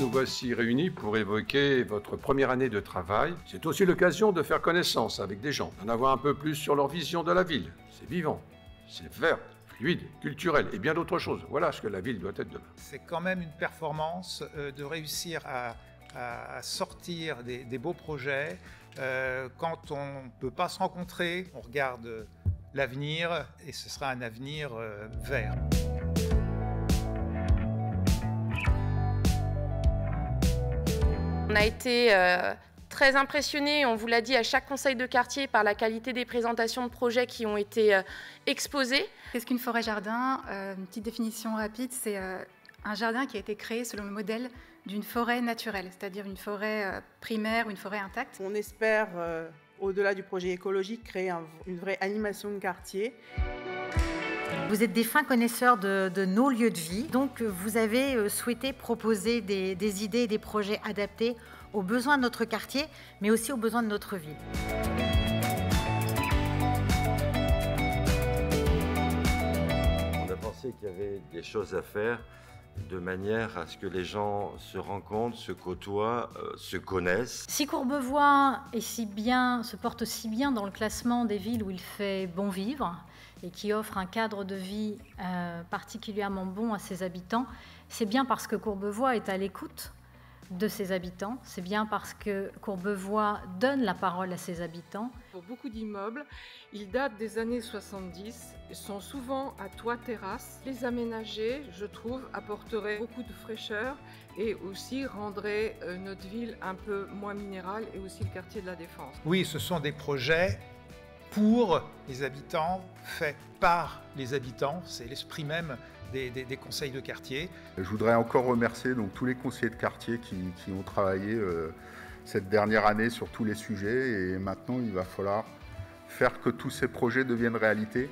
nous voici réunis pour évoquer votre première année de travail. C'est aussi l'occasion de faire connaissance avec des gens, d'en avoir un peu plus sur leur vision de la ville. C'est vivant, c'est vert, fluide, culturel et bien d'autres choses. Voilà ce que la ville doit être demain. C'est quand même une performance de réussir à sortir des beaux projets. Quand on ne peut pas se rencontrer, on regarde l'avenir et ce sera un avenir vert. On a été très impressionnés, on vous l'a dit, à chaque conseil de quartier par la qualité des présentations de projets qui ont été exposées. Qu'est-ce qu'une forêt-jardin? Une petite définition rapide, c'est un jardin qui a été créé selon le modèle d'une forêt naturelle, c'est-à-dire une forêt primaire ou une forêt intacte. On espère, au-delà du projet écologique, créer une vraie animation de quartier. Vous êtes des fins connaisseurs de nos lieux de vie, donc vous avez souhaité proposer des idées et des projets adaptés aux besoins de notre quartier, mais aussi aux besoins de notre ville. On a pensé qu'il y avait des choses à faire de manière à ce que les gens se rencontrent, se côtoient, se connaissent. Si Courbevoie se porte si bien dans le classement des villes où il fait bon vivre et qui offre un cadre de vie particulièrement bon à ses habitants, c'est bien parce que Courbevoie est à l'écoute de ses habitants, c'est bien parce que Courbevoie donne la parole à ses habitants. Pour beaucoup d'immeubles, ils datent des années 70, sont souvent à toit-terrasse. Les aménager, je trouve, apporterait beaucoup de fraîcheur et aussi rendrait notre ville un peu moins minérale et aussi le quartier de la Défense. Oui, ce sont des projets pour les habitants, faits par les habitants, c'est l'esprit même des conseils de quartier. Je voudrais encore remercier donc, tous les conseillers de quartier qui ont travaillé cette dernière année sur tous les sujets et maintenant il va falloir faire que tous ces projets deviennent réalité.